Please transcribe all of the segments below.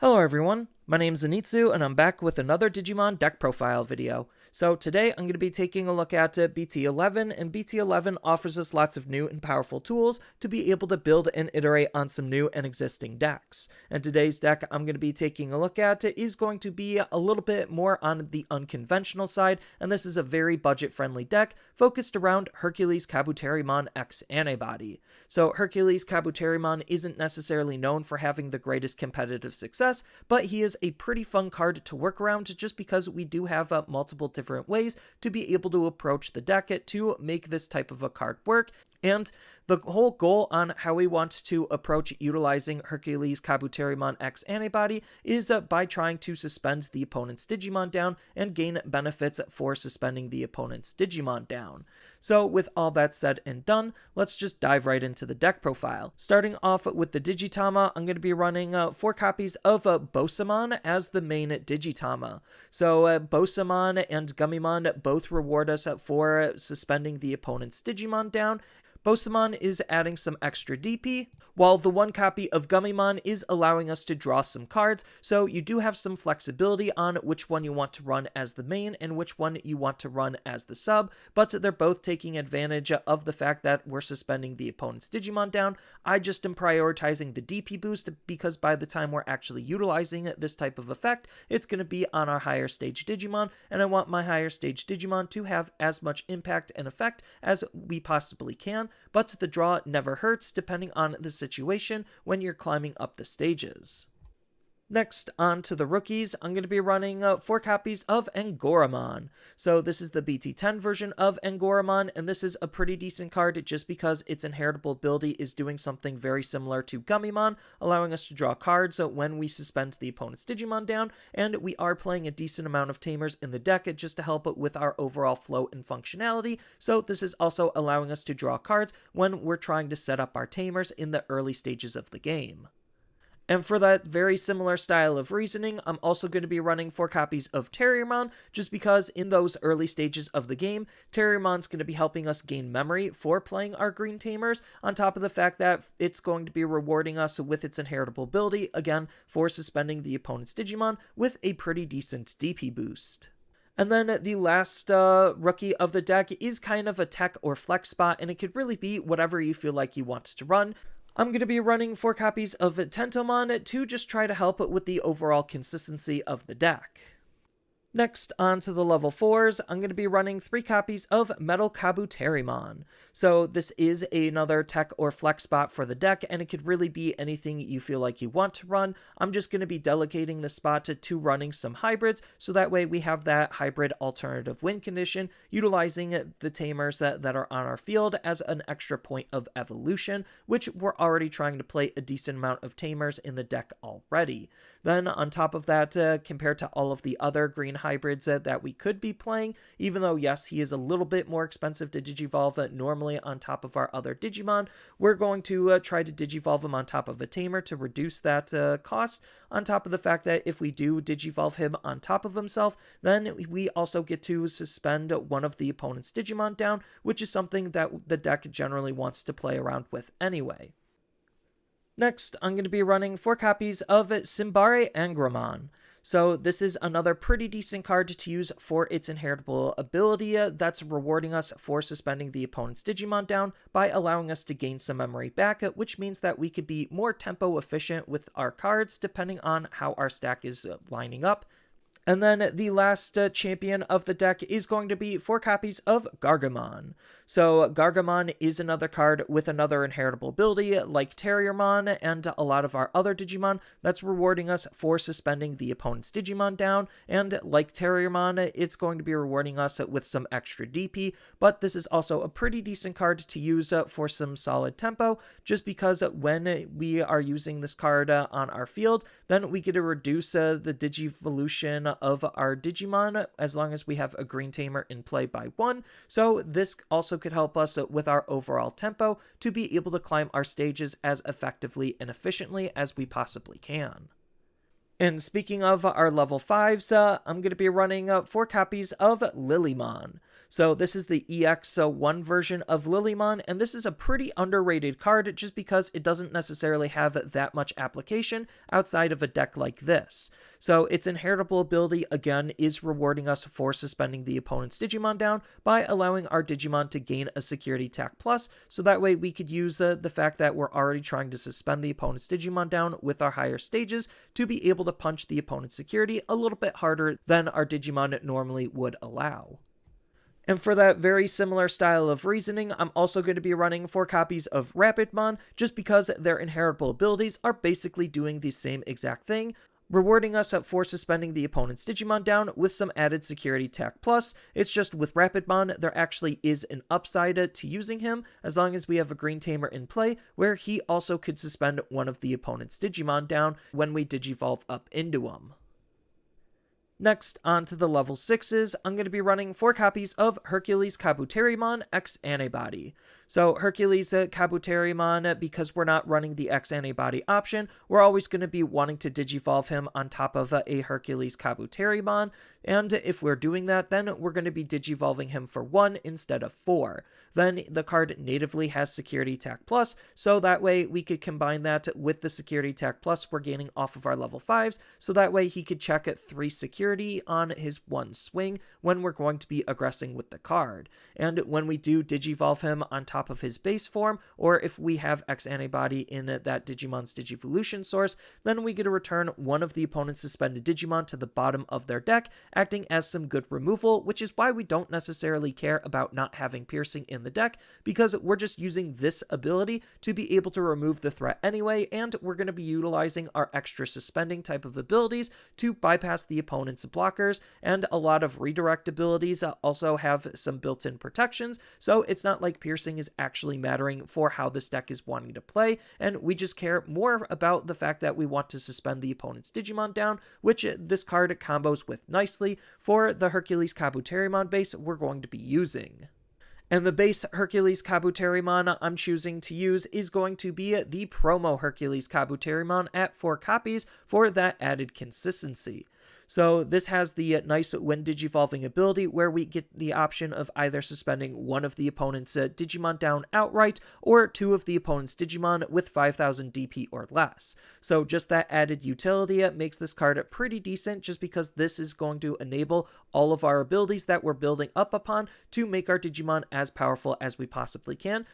Hello everyone, my name is Zenitsu and I'm back with another Digimon deck profile video. So today I'm going to be taking a look at BT11, and BT11 offers us lots of new and powerful tools to be able to build and iterate on some new and existing decks. And today's deck I'm going to be taking a look at is going to be a little bit more on the unconventional side, and this is a very budget-friendly deck focused around HerculesKabuterimon X Antibody. So HerculesKabuterimon isn't necessarily known for having the greatest competitive success, but he is a pretty fun card to work around just because we do have multiple different ways to be able to approach the deck to make this type of a card work. And the whole goal on how we want to approach utilizing HerculesKabuterimon X Antibody is by trying to suspend the opponent's Digimon down and gain benefits for suspending the opponent's Digimon down. So with all that said and done, let's just dive right into the deck profile. Starting off with the Digitama, I'm going to be running 4 copies of Bosamon as the main Digitama. So Bosamon and Gummymon both reward us for suspending the opponent's Digimon down. Bosamon is adding some extra DP, while the 1 copy of Gummymon is allowing us to draw some cards, so you do have some flexibility on which one you want to run as the main and which one you want to run as the sub, but they're both taking advantage of the fact that we're suspending the opponent's Digimon down. I just am prioritizing the DP boost because by the time we're actually utilizing this type of effect, it's going to be on our higher stage Digimon, and I want my higher stage Digimon to have as much impact and effect as we possibly can. But the draw never hurts depending on the situation when you're climbing up the stages. Next, on to the rookies, I'm going to be running 4 copies of Angoramon. So this is the BT10 version of Angoramon, and this is a pretty decent card just because its inheritable ability is doing something very similar to Gummymon, allowing us to draw cards when we suspend the opponent's Digimon down, and we are playing a decent amount of Tamers in the deck just to help with our overall flow and functionality. So this is also allowing us to draw cards when we're trying to set up our Tamers in the early stages of the game. And for that very similar style of reasoning, I'm also going to be running 4 copies of Terriermon, just because in those early stages of the game, Terriermon's going to be helping us gain memory for playing our green tamers, on top of the fact that it's going to be rewarding us with its inheritable ability, again, for suspending the opponent's Digimon with a pretty decent DP boost. And then the last rookie of the deck is kind of a tech or flex spot, and it could really be whatever you feel like you want to run. I'm going to be running 4 copies of Tentomon to just try to help with the overall consistency of the deck. Next, on to the level 4s, I'm going to be running 3 copies of MetalKabuterimon. So this is another tech or flex spot for the deck, and it could really be anything you feel like you want to run. I'm just going to be delegating the spot to running some hybrids, so that way we have that hybrid alternative win condition, utilizing the tamers that are on our field as an extra point of evolution, which we're already trying to play a decent amount of tamers in the deck already. Then on top of that, compared to all of the other green hybrids that we could be playing, even though yes, he is a little bit more expensive to digivolve normally on top of our other Digimon, we're going to try to digivolve him on top of a tamer to reduce that cost, on top of the fact that if we do digivolve him on top of himself, then we also get to suspend one of the opponent's Digimon down, which is something that the deck generally wants to play around with anyway. Next, I'm going to be running 4 copies of SymbareAngoramon. So this is another pretty decent card to use for its inheritable ability that's rewarding us for suspending the opponent's Digimon down by allowing us to gain some memory back, which means that we could be more tempo efficient with our cards depending on how our stack is lining up. And then the last champion of the deck is going to be 4 copies of Gargomon. So Gargomon is another card with another inheritable ability like Terriermon and a lot of our other Digimon that's rewarding us for suspending the opponent's Digimon down, and like Terriermon, it's going to be rewarding us with some extra DP, but this is also a pretty decent card to use for some solid tempo, just because when we are using this card on our field, then we get to reduce the Digivolution of our Digimon as long as we have a green tamer in play by 1, so this also could help us with our overall tempo to be able to climb our stages as effectively and efficiently as we possibly can. And speaking of our level 5s, I'm going to be running 4 copies of Lillymon. So this is the EX1 version of Lillymon, and this is a pretty underrated card just because it doesn't necessarily have that much application outside of a deck like this. So its inheritable ability, again, is rewarding us for suspending the opponent's Digimon down by allowing our Digimon to gain a security attack plus, so that way we could use the fact that we're already trying to suspend the opponent's Digimon down with our higher stages to be able to punch the opponent's security a little bit harder than our Digimon normally would allow. And for that very similar style of reasoning, I'm also going to be running 4 copies of Rapidmon, just because their inheritable abilities are basically doing the same exact thing, rewarding us for suspending the opponent's Digimon down with some added security attack plus. It's just with Rapidmon, there actually is an upside to using him, as long as we have a green tamer in play, where he also could suspend one of the opponent's Digimon down when we Digivolve up into him. Next, on to the level 6s, I'm going to be running 4 copies of HerculesKabuterimon X Antibody. So HerculesKabuterimon, because we're not running the X Antibody option, we're always going to be wanting to Digivolve him on top of a HerculesKabuterimon, and if we're doing that, then we're going to be Digivolving him for 1 instead of 4. Then the card natively has Security Attack Plus, so that way we could combine that with the Security Attack Plus we're gaining off of our level 5s, so that way he could check at 3 security on his 1 swing when we're going to be aggressing with the card. And when we do Digivolve him on top of his base form, or if we have X Antibody in that Digimon's Digivolution source, then we get to return one of the opponent's suspended Digimon to the bottom of their deck, acting as some good removal, which is why we don't necessarily care about not having Piercing in the deck, because we're just using this ability to be able to remove the threat anyway, and we're going to be utilizing our extra suspending type of abilities to bypass the opponent's blockers, and a lot of redirect abilities also have some built-in protections, so it's not like Piercing is actually mattering for how this deck is wanting to play, and we just care more about the fact that we want to suspend the opponent's Digimon down, which this card combos with nicely for the HerculesKabuterimon base we're going to be using. And the base HerculesKabuterimon I'm choosing to use is going to be the promo HerculesKabuterimon at 4 copies for that added consistency. So this has the nice when Digivolving ability where we get the option of either suspending one of the opponent's Digimon down outright or 2 of the opponent's Digimon with 5000 DP or less. So just that added utility makes this card pretty decent, just because this is going to enable all of our abilities that we're building up upon to make our Digimon as powerful as we possibly can.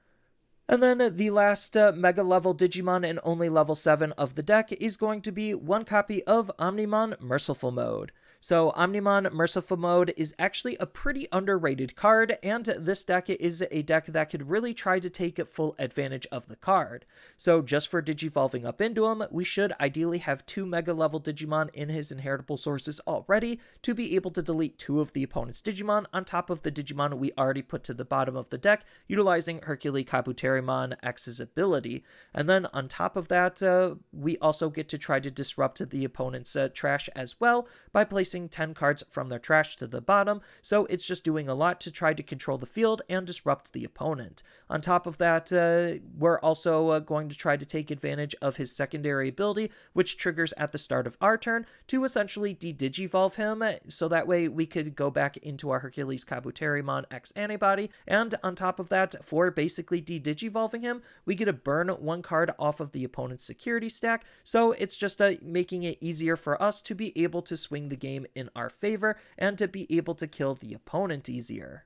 And then the last Mega level Digimon and only level 7 of the deck is going to be 1 copy of Omnimon Merciful Mode. So Omnimon Merciful Mode is actually a pretty underrated card, and this deck is a deck that could really try to take full advantage of the card. So just for Digivolving up into him, we should ideally have 2 Mega level Digimon in his inheritable sources already to be able to delete 2 of the opponent's Digimon on top of the Digimon we already put to the bottom of the deck, utilizing HerculesKabuterimon X's ability. And then on top of that, we also get to try to disrupt the opponent's trash as well by placing 10 cards from their trash to the bottom, so it's just doing a lot to try to control the field and disrupt the opponent. On top of that, we're also going to try to take advantage of his secondary ability, which triggers at the start of our turn, to essentially de-Digivolve him, so that way we could go back into our HerculesKabuterimon X Antibody, and on top of that, for basically de-Digivolving him, we get to burn 1 card off of the opponent's security stack, so it's just making it easier for us to be able to swing the game in our favor and to be able to kill the opponent easier.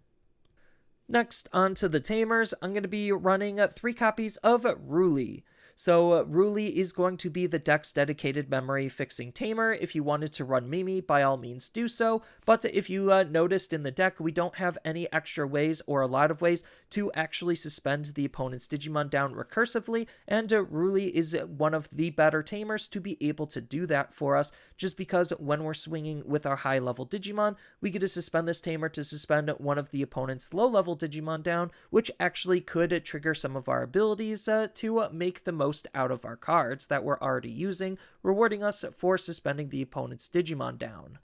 Next, on to the Tamers, I'm going to be running 3 copies of Ruli. So Ruli is going to be the deck's dedicated memory fixing tamer. If you wanted to run Mimi, by all means do so, but if you noticed in the deck, we don't have any extra ways or a lot of ways to actually suspend the opponent's Digimon down recursively, and Ruli is one of the better tamers to be able to do that for us, just because when we're swinging with our high level Digimon, we get to suspend this tamer to suspend one of the opponent's low level Digimon down, which actually could trigger some of our abilities to make the most out of our cards that we're already using, rewarding us for suspending the opponent's Digimon down.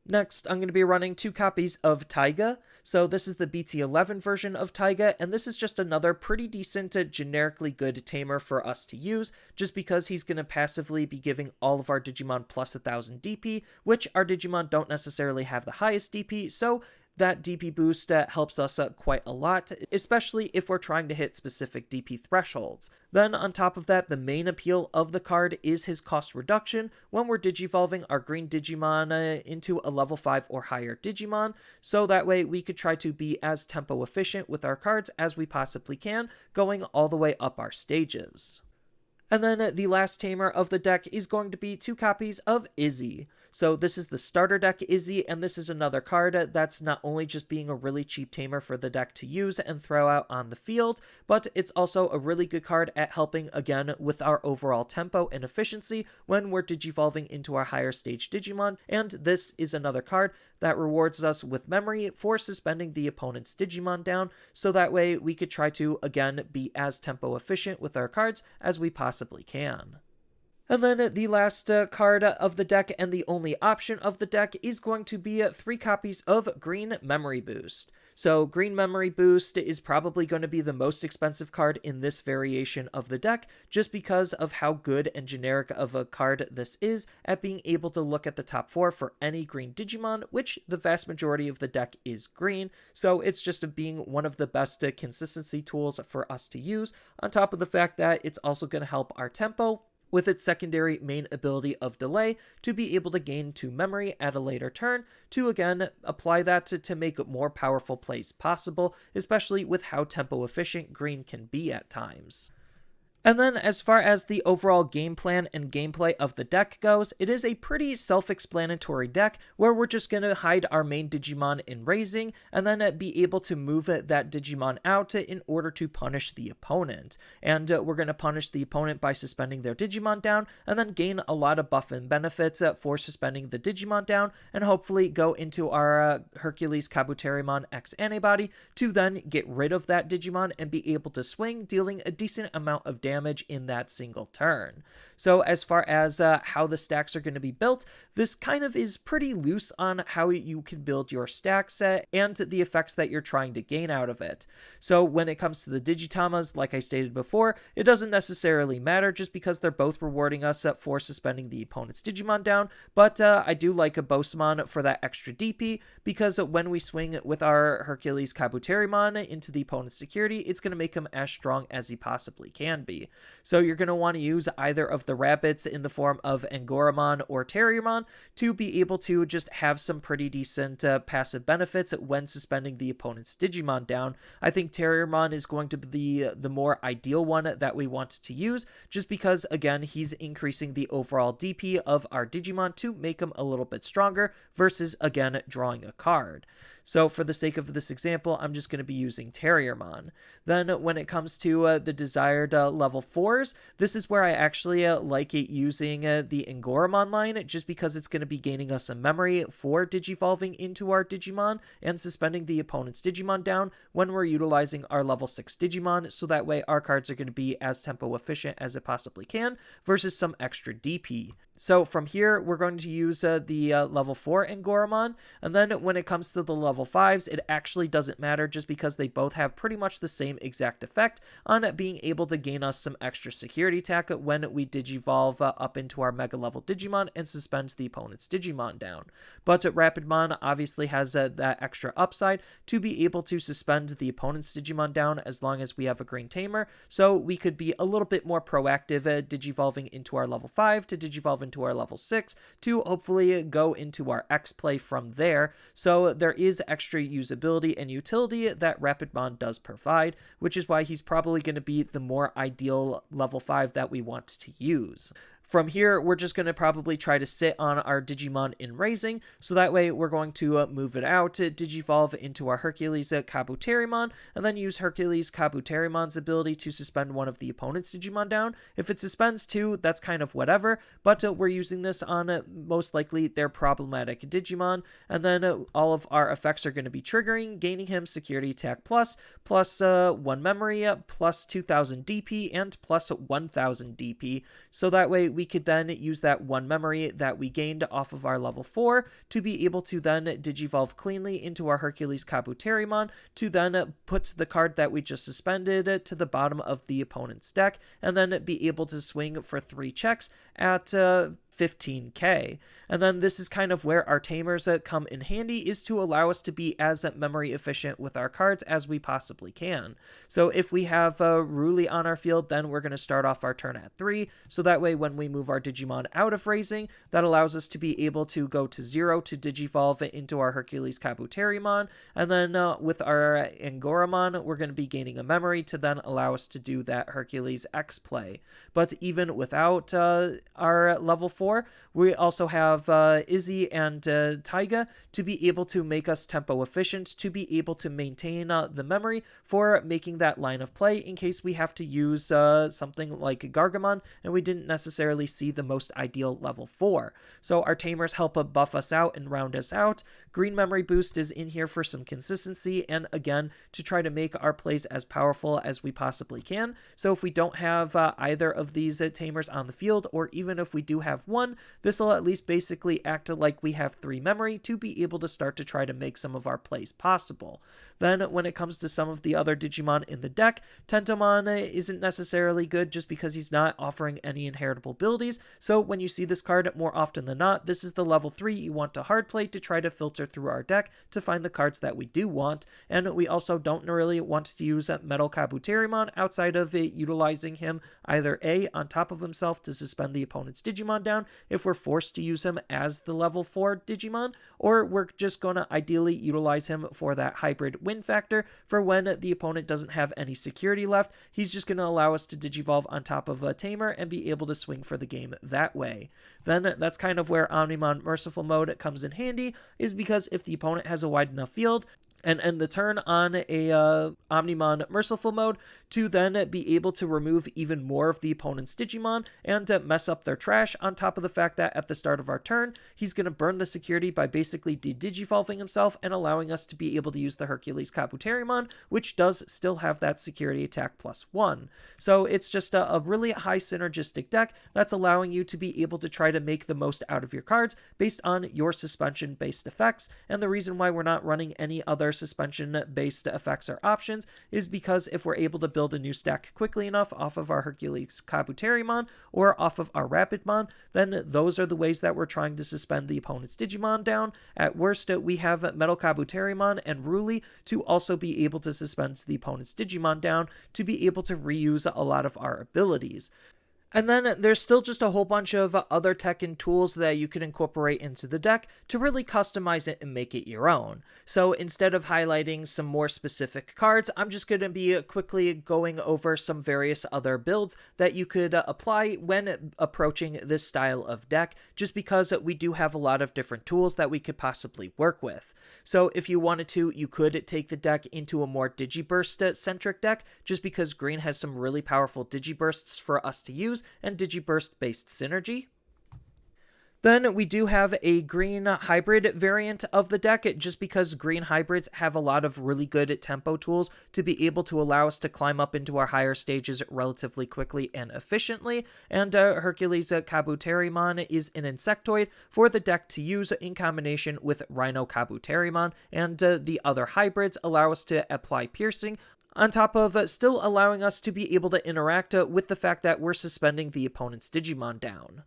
Next, I'm going to be running 2 copies of Taiga. So this is the BT11 version of Taiga, and this is just another pretty decent, generically good tamer for us to use, just because he's going to passively be giving all of our Digimon plus 1000 DP, which our Digimon don't necessarily have the highest DP, so that DP boost helps us quite a lot, especially if we're trying to hit specific DP thresholds. Then on top of that, the main appeal of the card is his cost reduction when we're digivolving our green Digimon into a level 5 or higher Digimon, so that way we could try to be as tempo efficient with our cards as we possibly can, going all the way up our stages. And then the last tamer of the deck is going to be 2 copies of Izzy. So this is the starter deck Izzy, and this is another card that's not only just being a really cheap tamer for the deck to use and throw out on the field, but it's also a really good card at helping, again, with our overall tempo and efficiency when we're digivolving into our higher stage Digimon, and this is another card that rewards us with memory for suspending the opponent's Digimon down, so that way we could try to, again, be as tempo efficient with our cards as we possibly can. And then the last card of the deck and the only option of the deck is going to be 3 copies of Green Memory Boost. So Green Memory Boost is probably going to be the most expensive card in this variation of the deck, just because of how good and generic of a card this is at being able to look at the top 4 for any green Digimon, which the vast majority of the deck is green, so it's just being one of the best consistency tools for us to use, on top of the fact that it's also going to help our tempo, with its secondary main ability of delay to be able to gain 2 memory at a later turn to again apply that to make more powerful plays possible, especially with how tempo efficient green can be at times. And then as far as the overall game plan and gameplay of the deck goes, it is a pretty self-explanatory deck where we're just going to hide our main Digimon in raising and then be able to move that Digimon out in order to punish the opponent. And we're going to punish the opponent by suspending their Digimon down and then gain a lot of buff and benefits for suspending the Digimon down and hopefully go into our HerculesKabuterimon X Antibody to then get rid of that Digimon and be able to swing, dealing a decent amount of damage in that single turn. So as far as how the stacks are going to be built, this kind of is pretty loose on how you can build your stack set and the effects that you're trying to gain out of it. So when it comes to the Digitamas, like I stated before, it doesn't necessarily matter just because they're both rewarding us for suspending the opponent's Digimon down, but I do like a Bosamon for that extra DP because when we swing with our HerculesKabuterimon into the opponent's security, it's going to make him as strong as he possibly can be. So you're going to want to use either of the rabbits in the form of Angoramon or Terriermon to be able to just have some pretty decent passive benefits when suspending the opponent's Digimon down. I think Terriermon is going to be the more ideal one that we want to use, just because, again, he's increasing the overall DP of our Digimon to make him a little bit stronger versus, again, drawing a card. So for the sake of this example, I'm just going to be using Terriermon. Then when it comes to the desired level 4s, this is where I actually like it using the Angoramon line, just because it's going to be gaining us some memory for digivolving into our Digimon and suspending the opponent's Digimon down when we're utilizing our level 6 Digimon, so that way our cards are going to be as tempo efficient as it possibly can versus some extra DP. So from here, we're going to use the level 4 Angoramon, and then when it comes to the level 5s, it actually doesn't matter just because they both have pretty much the same exact effect on being able to gain us some extra security tech when we digivolve up into our Mega level Digimon and suspends the opponent's Digimon down. But Rapidmon obviously has that extra upside to be able to suspend the opponent's Digimon down as long as we have a green tamer, so we could be a little bit more proactive digivolving into our level 5 to digivolve into our level 6 to hopefully go into our X play from there. So there is extra usability and utility that Rapidmon does provide, which is why he's probably going to be the more ideal level 5 that we want to use. From here, we're just going to probably try to sit on our Digimon in raising, so that way we're going to move it out, digivolve into our HerculesKabuterimon, and then use HerculesKabuterimon's ability to suspend one of the opponent's Digimon down. If it suspends 2, that's kind of whatever, but we're using this on most likely their problematic Digimon, and then all of our effects are going to be triggering, gaining him security attack plus 1 memory, plus 2000 DP, and plus 1000 DP, so that way we could then use that 1 memory that we gained off of our level 4 to be able to then digivolve cleanly into our HerculesKabuterimon to then put the card that we just suspended to the bottom of the opponent's deck and then be able to swing for 3 checks at 15k. And then this is kind of where our tamers come in handy, is to allow us to be as memory efficient with our cards as we possibly can. So if we have Ruli on our field, then we're going to start off our turn at 3, so that way when we move our Digimon out of raising, that allows us to be able to go to 0 to digivolve into our HerculesKabuterimon, and then with our Angoramon, we're going to be gaining a memory to then allow us to do that Hercules X play. But even without our level 4, we also have Izzy and Taiga to be able to make us tempo efficient, to be able to maintain the memory for making that line of play in case we have to use something like Gargomon and we didn't necessarily see the most ideal level 4. So our tamers help buff us out and round us out. Green memory boost is in here for some consistency and again to try to make our plays as powerful as we possibly can. So if we don't have either of these tamers on the field, or even if we do have one, this will at least basically act like we have 3 memory to be able to start to try to make some of our plays possible. Then when it comes to some of the other Digimon in the deck, Tentomon isn't necessarily good just because he's not offering any inheritable abilities. So when you see this card, more often than not, this is the level 3 you want to hard play to try to filter through our deck to find the cards that we do want. And we also don't really want to use MetalKabuterimon outside of utilizing him either A, on top of himself to suspend the opponent's Digimon down if we're forced to use him as the level 4 Digimon, or we're just going to ideally utilize him for that hybrid win factor for when the opponent doesn't have any security left. He's just going to allow us to digivolve on top of a tamer and be able to swing for the game that way. Then that's kind of where Omnimon Merciful mode comes in handy, is because if the opponent has a wide enough field and end the turn on a Omnimon Merciful mode to then be able to remove even more of the opponent's Digimon and mess up their trash, on top of the fact that at the start of our turn, he's going to burn the security by basically de-digivolving himself and allowing us to be able to use the HerculesKabuterimon, which does still have that security attack +1. So it's just a really high synergistic deck that's allowing you to be able to try to make the most out of your cards based on your suspension-based effects, and the reason why we're not running any other suspension-based effects or options is because if we're able to build a new stack quickly enough off of our HerculesKabuterimon or off of our Rapidmon, then those are the ways that we're trying to suspend the opponent's Digimon down. At worst, we have MetalKabuterimon and Ruli to also be able to suspend the opponent's Digimon down to be able to reuse a lot of our abilities. And then there's still just a whole bunch of other tech and tools that you can incorporate into the deck to really customize it and make it your own. So instead of highlighting some more specific cards, I'm just going to be quickly going over some various other builds that you could apply when approaching this style of deck, just because we do have a lot of different tools that we could possibly work with. So if you wanted to, you could take the deck into a more Digiburst-centric deck, just because green has some really powerful Digibursts for us to use, and Digiburst-based synergy. Then we do have a green hybrid variant of the deck, just because green hybrids have a lot of really good tempo tools to be able to allow us to climb up into our higher stages relatively quickly and efficiently, and HerculesKabuterimon is an insectoid for the deck to use in combination with RhinoKabuterimon, and the other hybrids allow us to apply piercing, on top of still allowing us to be able to interact with the fact that we're suspending the opponent's Digimon down.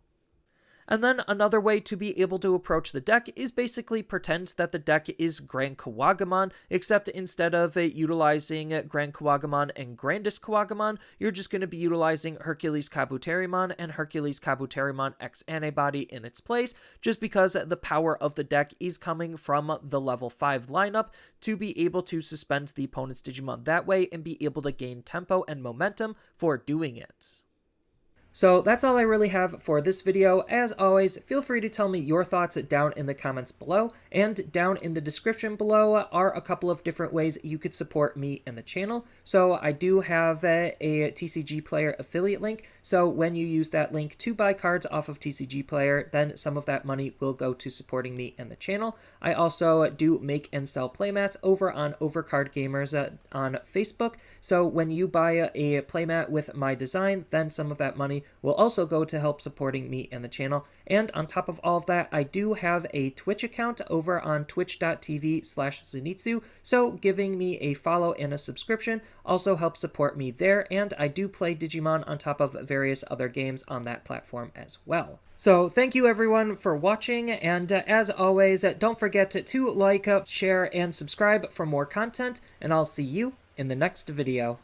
And then another way to be able to approach the deck is basically pretend that the deck is Grand Kawagomon, except instead of utilizing Grand Kawagomon and Grandest Kawagomon, you're just going to be utilizing HerculesKabuterimon and HerculesKabuterimon X Antibody in its place, just because the power of the deck is coming from the level 5 lineup to be able to suspend the opponent's Digimon that way and be able to gain tempo and momentum for doing it. So that's all I really have for this video. As always, feel free to tell me your thoughts down in the comments below, and down in the description below are a couple of different ways you could support me and the channel. So I do have a TCG Player affiliate link, so when you use that link to buy cards off of TCG Player, then some of that money will go to supporting me and the channel. I also do make and sell playmats over on Overcard Gamers on Facebook, so when you buy a playmat with my design, then some of that money money will also go to help supporting me and the channel. And on top of all of that, I do have a Twitch account over on twitch.tv/Zenitsu, so giving me a follow and a subscription also helps support me there, and I do play Digimon on top of various other games on that platform as well. So thank you everyone for watching, and as always, don't forget to like, share, and subscribe for more content, and I'll see you in the next video.